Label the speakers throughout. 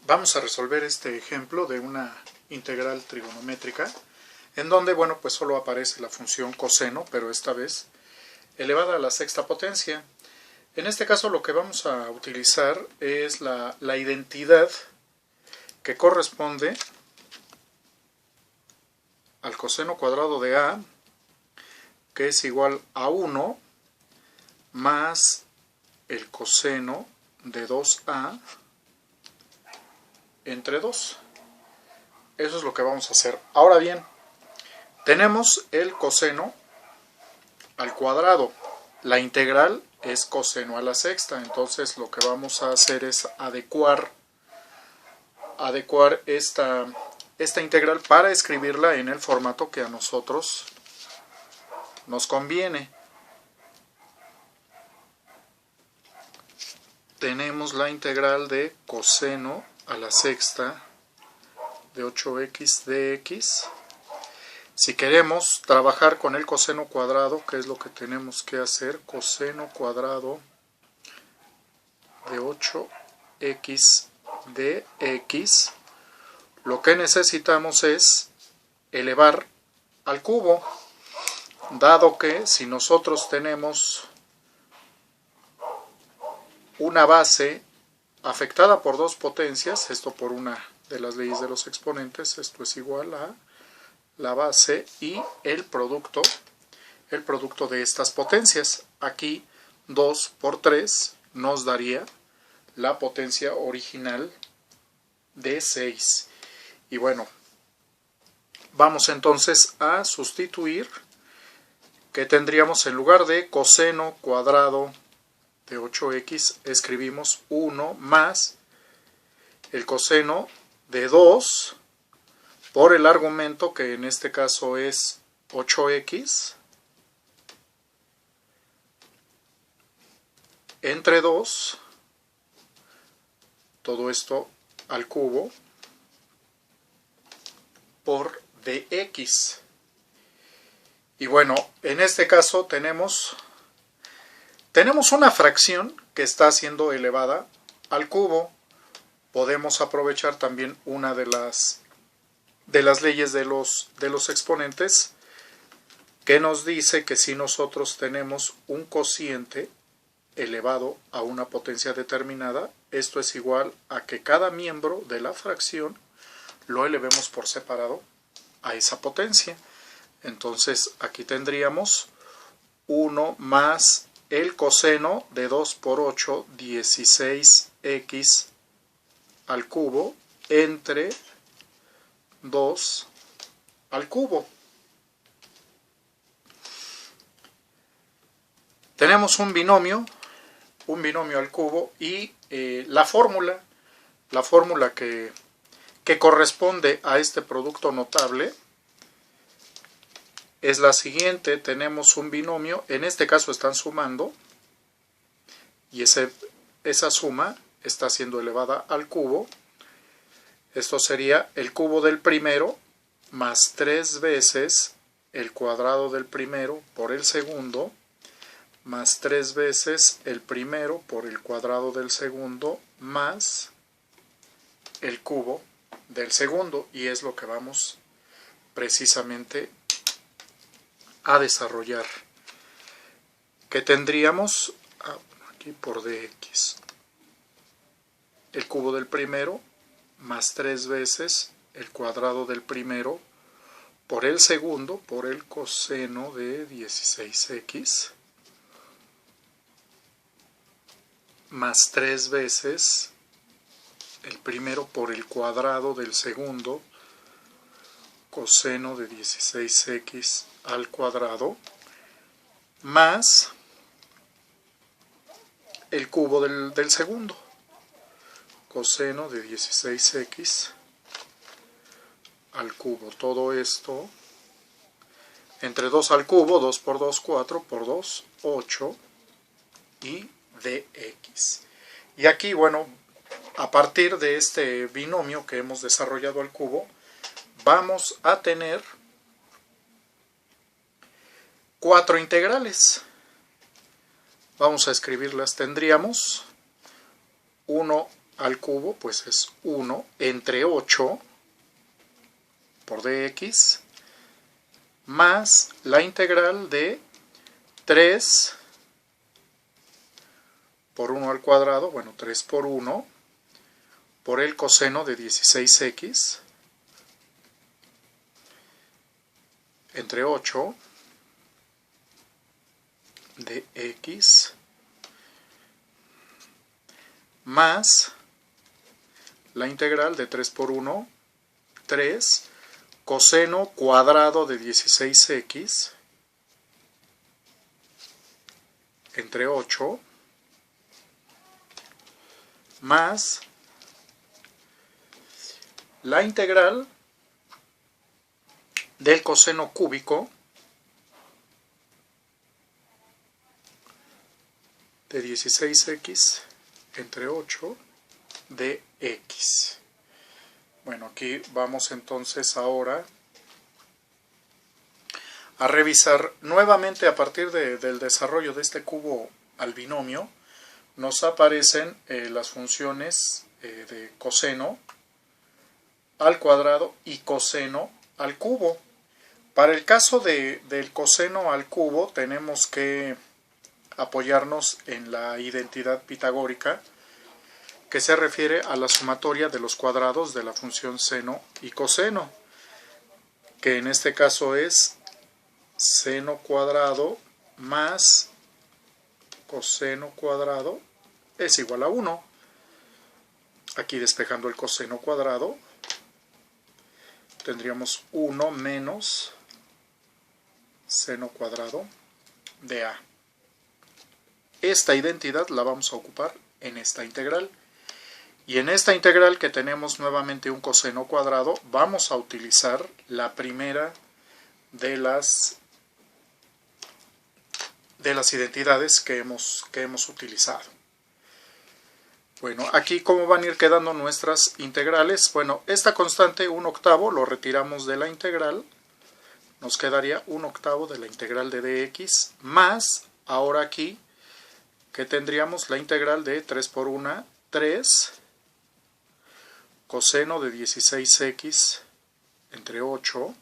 Speaker 1: Vamos a resolver este ejemplo de una integral trigonométrica en donde, bueno, pues solo aparece la función coseno, pero esta vez elevada a la sexta potencia. En este caso lo que vamos a utilizar es la identidad que corresponde al coseno cuadrado de a, que es igual a 1 más el coseno de 2a entre 2. Eso es lo que vamos a hacer. Ahora bien, tenemos el coseno al cuadrado. La integral es coseno a la sexta. Entonces lo que vamos a hacer es adecuar esta integral para escribirla en el formato que a nosotros nos conviene. Tenemos la integral de coseno a la sexta de 8x dx. Si queremos trabajar con el coseno cuadrado, ¿qué es lo que tenemos que hacer? Coseno cuadrado de 8x dx. Lo que necesitamos es elevar al cubo, dado que si nosotros tenemos una base afectada por dos potencias, esto por una de las leyes de los exponentes, esto es igual a la base y el producto de estas potencias. Aquí 2 por 3 nos daría la potencia original de 6. Y bueno, vamos entonces a sustituir, que tendríamos en lugar de coseno cuadrado de 8x, escribimos 1 más el coseno de 2 por el argumento, que en este caso es 8x, entre 2, todo esto al cubo, por dx. Y bueno, en este caso tenemos una fracción que está siendo elevada al cubo. Podemos aprovechar también una de las leyes de los exponentes, que nos dice que si nosotros tenemos un cociente elevado a una potencia determinada, esto es igual a que cada miembro de la fracción lo elevemos por separado a esa potencia. Entonces aquí tendríamos 1 más el coseno de 2 por 8, 16x al cubo, entre 2 al cubo. Tenemos un binomio al cubo, y la fórmula que corresponde a este producto notable es la siguiente. Tenemos un binomio, en este caso están sumando, y esa suma está siendo elevada al cubo. Esto sería el cubo del primero más 3 veces el cuadrado del primero por el segundo, más 3 veces el primero por el cuadrado del segundo, más el cubo del segundo, y es lo que vamos precisamente a desarrollar, que tendríamos aquí por dx el cubo del primero más 3 veces el cuadrado del primero por el segundo por el coseno de 16x, más 3 veces el primero por el cuadrado del segundo coseno de 16x al cuadrado, más el cubo del segundo, coseno de 16x al cubo. Todo esto entre 2 al cubo, 2 por 2, 4 por 2, 8, y dx. Y aquí, bueno, a partir de este binomio que hemos desarrollado al cubo, vamos a tener 4 integrales. Vamos a escribirlas. Tendríamos 1 al cubo, pues es 1 entre 8 por dx, más la integral de 3 por 1 al cuadrado, bueno, 3 por 1, por el coseno de 16x, entre 8 de x, más la integral de 3 por 1, 3, coseno cuadrado de 16x, entre 8, más la integral del coseno cúbico de 16x entre 8 de x. Bueno, aquí vamos entonces ahora a revisar nuevamente a partir del desarrollo de este cubo al binomio. Nos aparecen las funciones de coseno al cuadrado y coseno al cubo. Para el caso del coseno al cubo tenemos que apoyarnos en la identidad pitagórica, que se refiere a la sumatoria de los cuadrados de la función seno y coseno, que en este caso es seno cuadrado más coseno cuadrado es igual a 1. Aquí despejando el coseno cuadrado, tendríamos 1 menos seno cuadrado de a. Esta identidad la vamos a ocupar en esta integral. Y en esta integral, que tenemos nuevamente un coseno cuadrado, vamos a utilizar la primera de las identidades que hemos utilizado. Bueno, aquí cómo van a ir quedando nuestras integrales. Bueno, esta constante 1/8 lo retiramos de la integral. Nos quedaría 1/8 de la integral de dx, más, ahora aquí, que tendríamos la integral de 3 por 1, 3, coseno de 16x entre 8,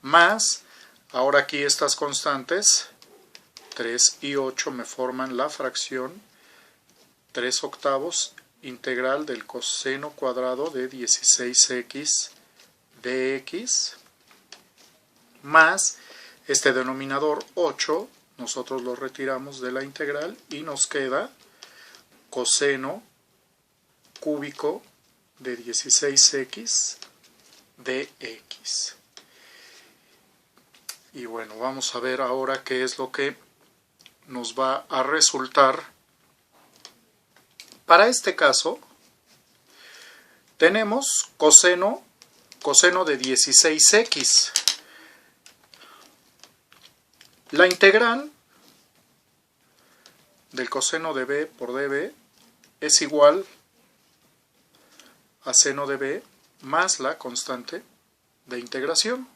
Speaker 1: más, ahora aquí estas constantes, 3 y 8 me forman la fracción 3/8 integral del coseno cuadrado de 16x dx, más este denominador 8, nosotros lo retiramos de la integral y nos queda coseno cúbico de 16x dx. Y bueno, vamos a ver ahora qué es lo que nos va a resultar. Para este caso, tenemos coseno de 16x. La integral del coseno de b por db es igual a seno de b más la constante de integración.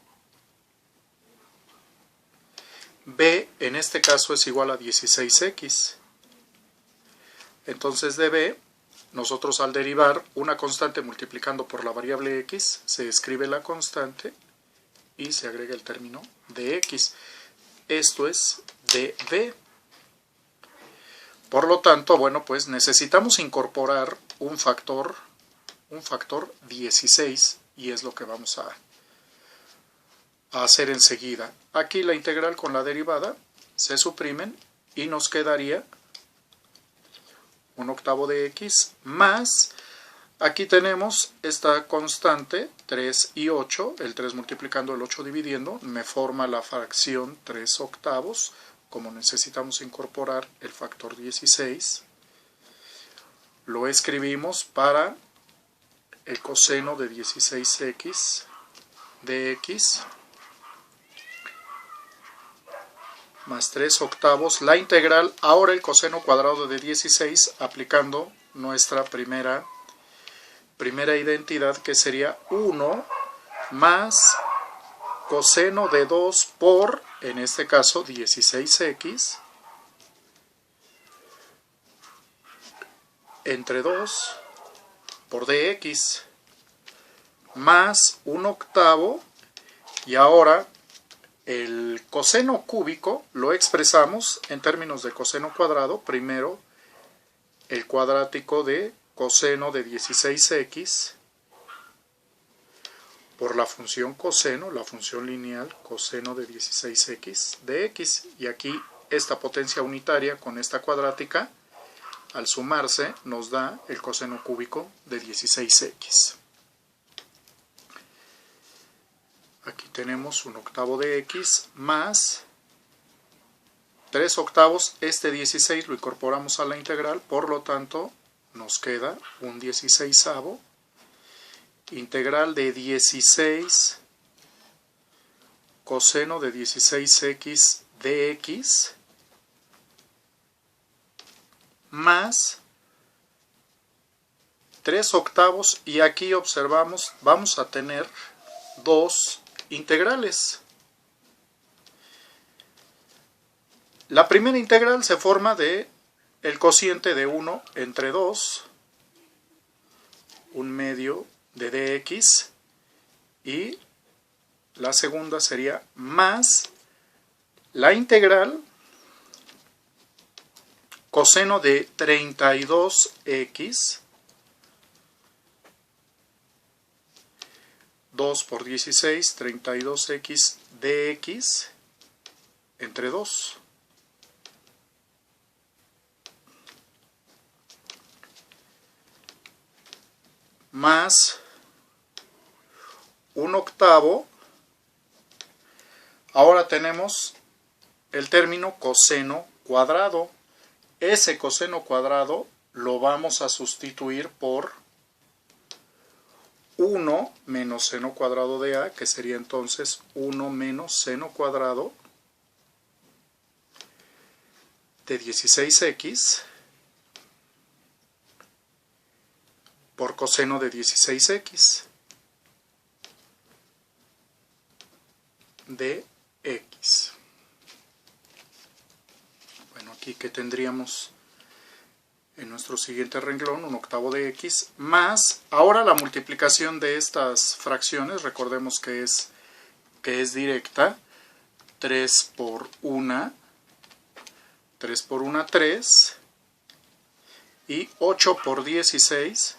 Speaker 1: B en este caso es igual a 16x. Entonces de b, nosotros al derivar una constante multiplicando por la variable x, se escribe la constante y se agrega el término de x. Esto es db. Por lo tanto, bueno, pues necesitamos incorporar un factor 16, y es lo que vamos a hacer enseguida. Aquí la integral con la derivada se suprimen y nos quedaría 1/8 de x más, aquí tenemos esta constante 3 y 8, el 3 multiplicando el 8 dividiendo, me forma la fracción 3/8, como necesitamos incorporar el factor 16, lo escribimos para el coseno de 16x dx más 3/8, la integral, ahora el coseno cuadrado de 16, aplicando nuestra primera identidad, que sería 1 más coseno de 2 por, en este caso, 16x entre 2 por dx más 1/8, y ahora el coseno cúbico lo expresamos en términos de coseno cuadrado. Primero el cuadrático de coseno de 16x por la función coseno, la función lineal coseno de 16x de x, y aquí esta potencia unitaria con esta cuadrática al sumarse nos da el coseno cúbico de 16x. Aquí tenemos 1/8 de x más 3/8. Este 16 lo incorporamos a la integral, por lo tanto nos queda un 16avo. Integral de 16 coseno de 16x dx más 3/8, y aquí observamos, vamos a tener dos integrales. La primera integral se forma de el cociente de 1 entre 2, 1/2 de dx, y la segunda sería más la integral coseno de 32x, 2 por 16, 32x dx entre 2. Más 1/8. Ahora tenemos el término coseno cuadrado. Ese coseno cuadrado lo vamos a sustituir por 1 menos seno cuadrado de a, que sería entonces 1 menos seno cuadrado de 16x por coseno de 16x de x. Bueno, aquí que tendríamos en nuestro siguiente renglón 1/8 de x más, ahora la multiplicación de estas fracciones, recordemos que es directa, 3 por 1, 3 por 1, 3, y 8 por 16,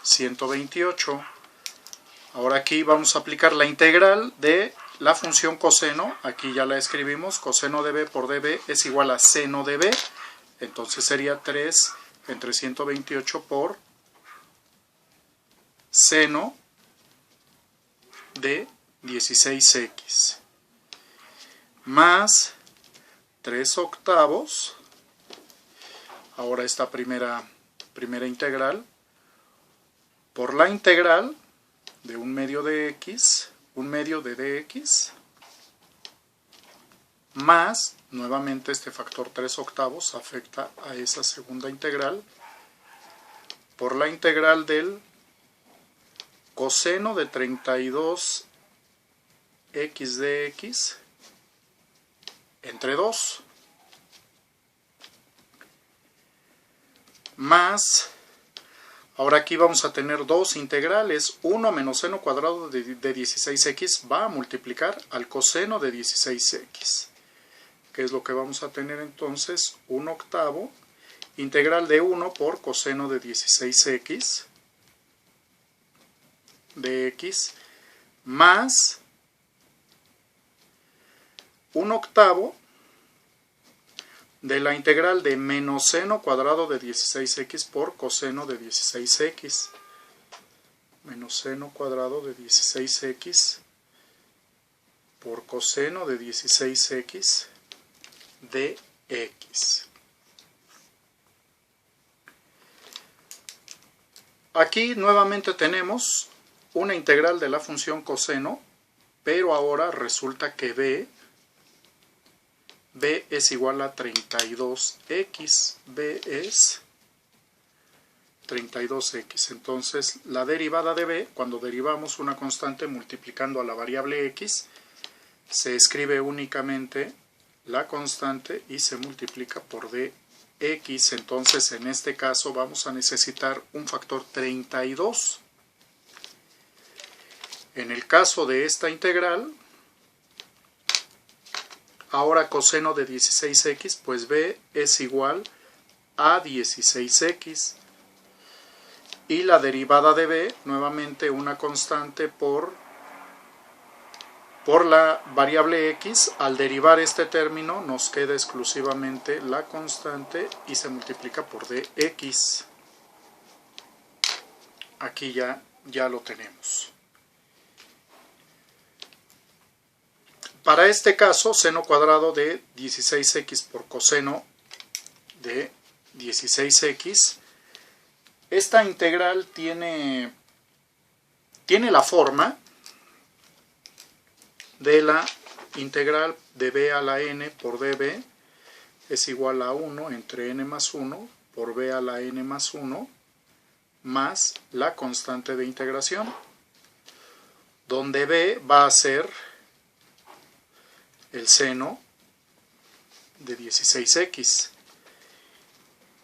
Speaker 1: 128. Ahora aquí vamos a aplicar la integral de la función coseno, aquí ya la escribimos, coseno de b por db es igual a seno de b, entonces sería 3 entre 128 por seno de 16x más 3/8. Ahora esta primera integral por la integral de 1/2 de x, 1/2 de dx, más, nuevamente este factor 3/8 afecta a esa segunda integral, por la integral del coseno de 32x dx entre 2, más, ahora aquí vamos a tener dos integrales, 1 menos seno cuadrado de 16x va a multiplicar al coseno de 16x. ¿Qué es lo que vamos a tener entonces? 1/8 integral de 1 por coseno de 16x de x más 1/8 de la integral de menos seno cuadrado de 16x por coseno de 16x. Menos seno cuadrado de 16x por coseno de 16x de x. Aquí nuevamente tenemos una integral de la función coseno, pero ahora resulta que b es igual a 32x. b es 32x. Entonces la derivada de b, cuando derivamos una constante multiplicando a la variable x, se escribe únicamente la constante y se multiplica por dx. x, entonces en este caso vamos a necesitar un factor 32. En el caso de esta integral, ahora coseno de 16x, pues b es igual a 16x. Y la derivada de b, nuevamente una constante por la variable x. Al derivar este término nos queda exclusivamente la constante y se multiplica por dx. Aquí ya lo tenemos. Para este caso, seno cuadrado de 16x por coseno de 16x, esta integral tiene la forma de la integral de b a la n por db es igual a 1 entre n más 1 por b a la n más 1 más la constante de integración, donde b va a ser el seno de 16x.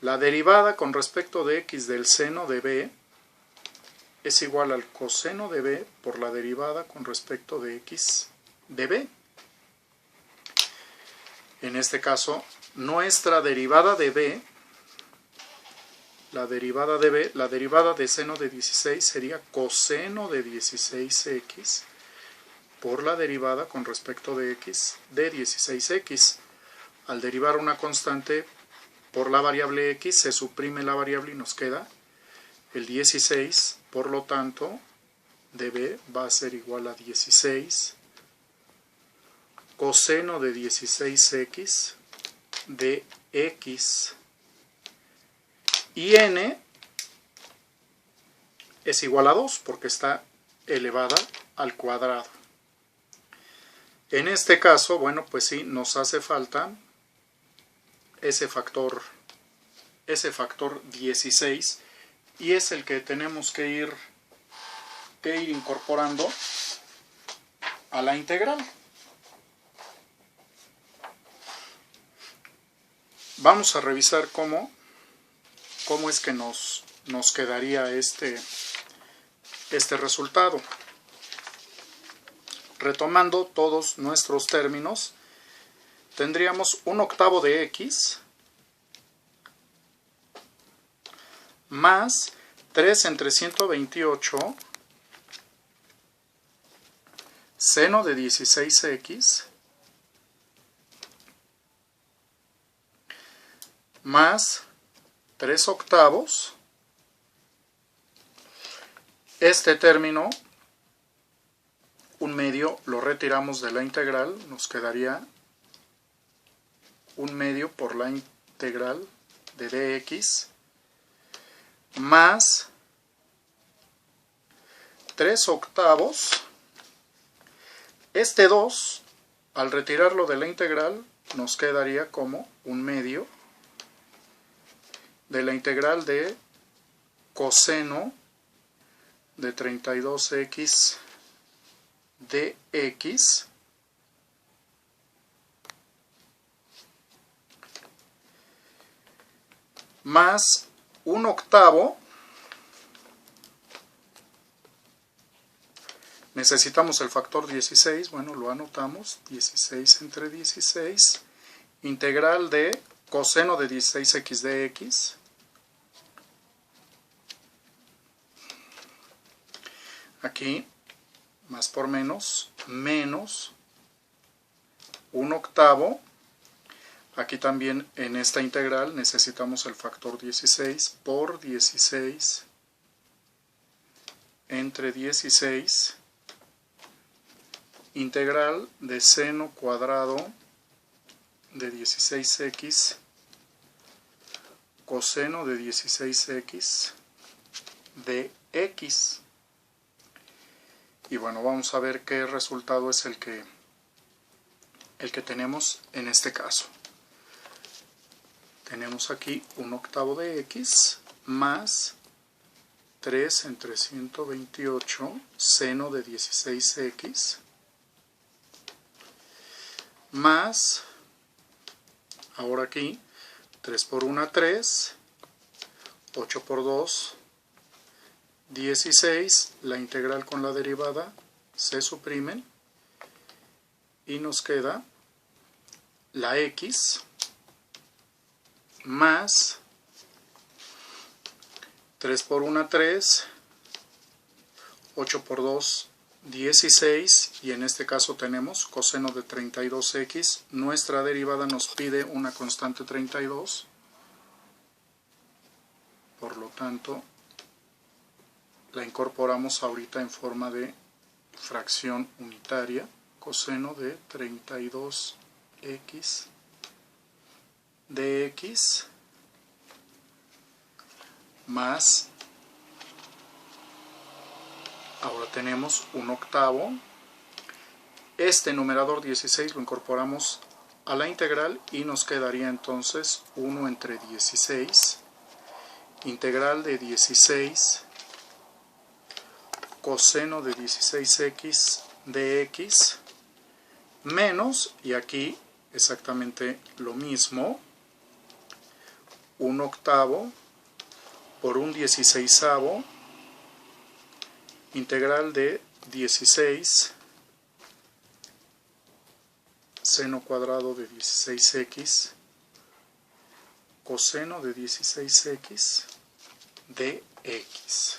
Speaker 1: La derivada con respecto de x del seno de b es igual al coseno de b por la derivada con respecto de x de b. En este caso, nuestra derivada de b, la derivada de seno de 16 sería coseno de 16x por la derivada con respecto de x de 16x. Al derivar una constante por la variable x, se suprime la variable y nos queda el 16, por lo tanto, db va a ser igual a 16 coseno de 16x de x. Y n es igual a 2 porque está elevada al cuadrado. En este caso, bueno, pues sí, nos hace falta ese factor 16 y es el que tenemos que ir incorporando a la integral. Vamos a revisar cómo es que nos quedaría este resultado. Retomando todos nuestros términos, tendríamos 1/8 de x más 3 entre 128 seno de 16x más 3/8. Este término, un medio, lo retiramos de la integral, nos quedaría un medio por la integral de dx más 3/8. Este 2, al retirarlo de la integral, nos quedaría como un medio de la integral de coseno de 32x dx más 1/8. Necesitamos el factor 16, bueno, lo anotamos, 16 entre 16, integral de coseno de 16x dx, aquí, más por menos 1/8, aquí también en esta integral necesitamos el factor 16 por 16 entre 16, integral de seno cuadrado de 16x coseno de 16x de x. Y bueno, vamos a ver qué resultado es el que tenemos en este caso. Tenemos aquí 1/8 de x más 3 entre 128 seno de 16x más, ahora aquí, 3 por 1, 3, 8 por 2, 16, la integral con la derivada se suprimen y nos queda la x más 3 por 1, 3, 8 por 2, 16, y en este caso tenemos coseno de 32x. Nuestra derivada nos pide una constante 32, por lo tanto la incorporamos ahorita en forma de fracción unitaria. Coseno de 32x de x más, ahora tenemos 1/8. Este numerador 16 lo incorporamos a la integral y nos quedaría entonces 1 entre 16, integral de 16 coseno de 16x de x, menos, y aquí exactamente lo mismo, 1/8 por un 16avo, integral de 16 seno cuadrado de 16x coseno de 16x de x.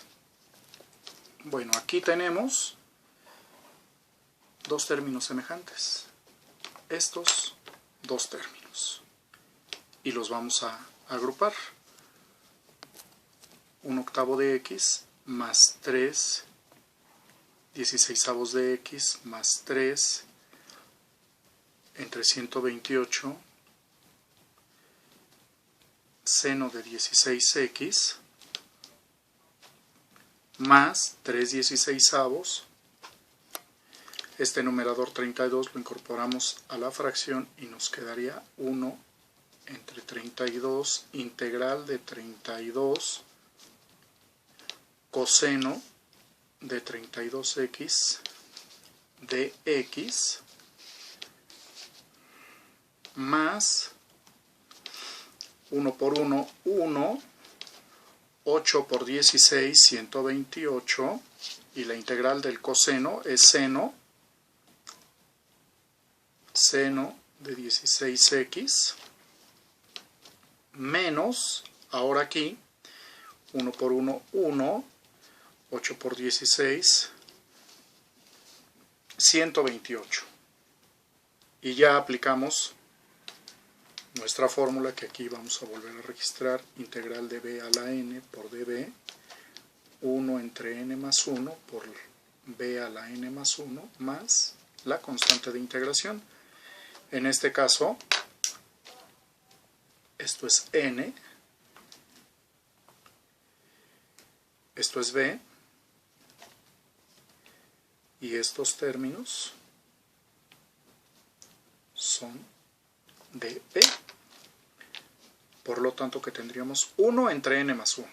Speaker 1: Bueno, aquí tenemos dos términos semejantes, estos dos términos, y los vamos a agrupar. 1/8 de x más 3 16avos de x más 3 entre 128 seno de 16x más 3 16avos. Este numerador 32 lo incorporamos a la fracción y nos quedaría 1 entre 32 integral de 32 coseno de 32x de x más 1 por 1, 1, 8 por 16, 128, y la integral del coseno es seno de 16x, menos, ahora aquí, 1 por 1, 1, 8 por 16, 128. Y ya aplicamos nuestra fórmula, que aquí vamos a volver a registrar, integral de b a la n por db, 1 entre n más 1 por b a la n más 1 más la constante de integración. En este caso, esto es n, esto es b, y estos términos son de b. Por lo tanto, que tendríamos 1 entre n más 1.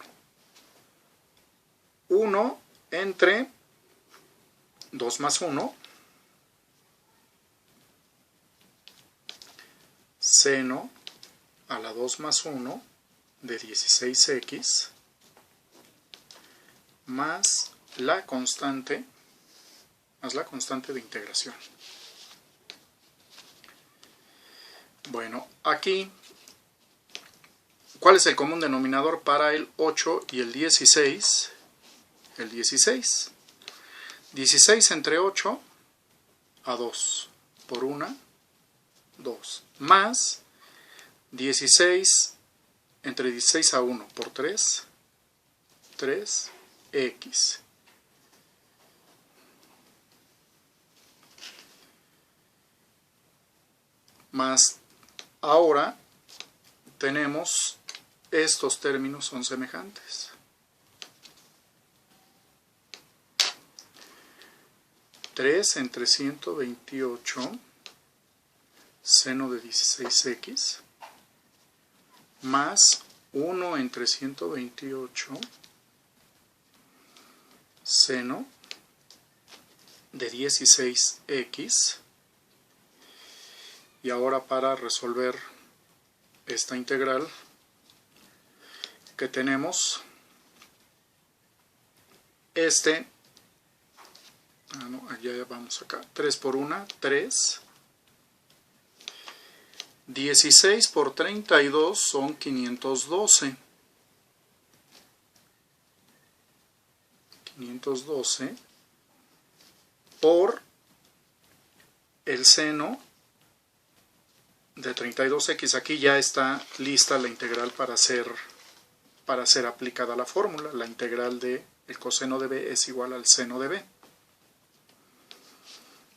Speaker 1: 1 entre 2 más 1, seno a la 2 más 1 de 16x, más la constante de integración. Bueno, aquí, ¿cuál es el común denominador para el 8 y el 16? El 16. 16 entre 8 a 2 por 1, 2, más 16 entre 16 a 1 por 3, 3x. Más, ahora tenemos, estos términos son semejantes. Tres entre 128 seno de 16x más 1 entre 128 seno de 16x. Y ahora, para resolver esta integral, que tenemos allá vamos acá, 3 por 1, 3. 16 por 32 son 512. 512 por el seno de 32x. Aquí ya está lista la integral para ser aplicada la fórmula. La integral de el coseno de b es igual al seno de b.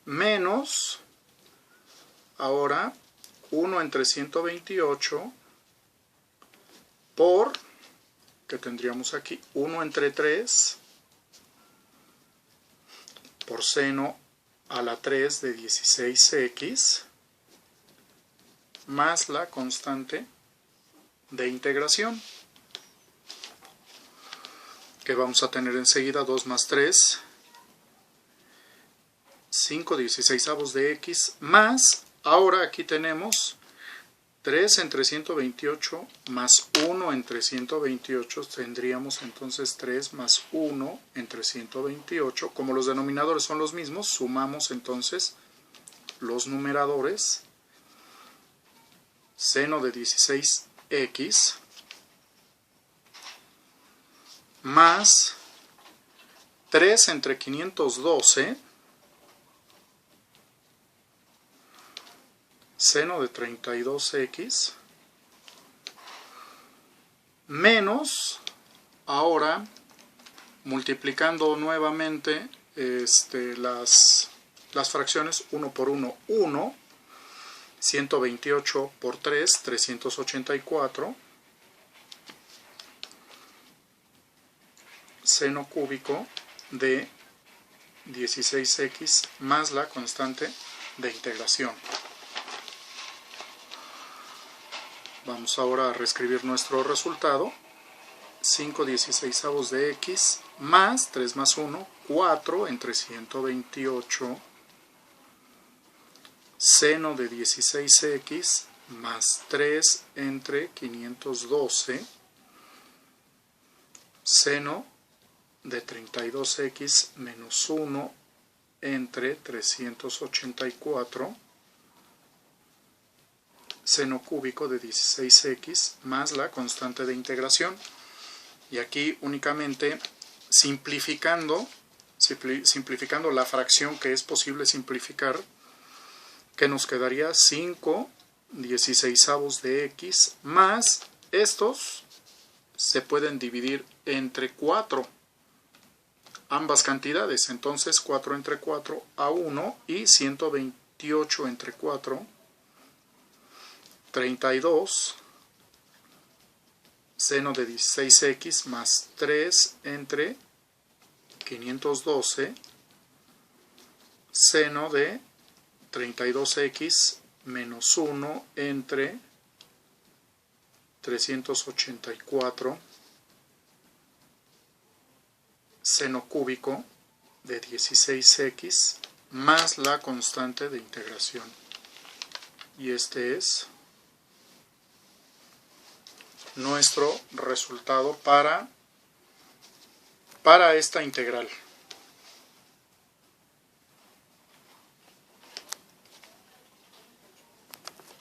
Speaker 1: Menos, ahora, 1 entre 128 por, que tendríamos aquí, 1 entre 3 por seno a la 3 de 16x más la constante de integración, que vamos a tener enseguida 2 más 3, 5 16avos de x, más, ahora aquí tenemos 3 entre 128 más 1 entre 128, tendríamos entonces 3 más 1 entre 128. Como los denominadores son los mismos, sumamos entonces los numeradores. Seno de 16x más 3 entre 512 seno de 32x menos, ahora multiplicando nuevamente las fracciones, 1 por 1, 1, 128 por 3, 384, seno cúbico de 16x más la constante de integración. Vamos ahora a reescribir nuestro resultado. 5 16avos de x más 3 más 1, 4 entre 128 seno de 16x más 3 entre 512 seno de 32x menos 1 entre 384 seno cúbico de 16x más la constante de integración. Y aquí únicamente simplificando la fracción que es posible simplificar, que nos quedaría 5 16avos de x más estos se pueden dividir entre 4 ambas cantidades, entonces 4 entre 4 a 1 y 128 entre 4 32 seno de 16x más 3 entre 512 seno de 32x menos 1 entre 384 seno cúbico de 16x más la constante de integración. Y este es nuestro resultado para esta integral.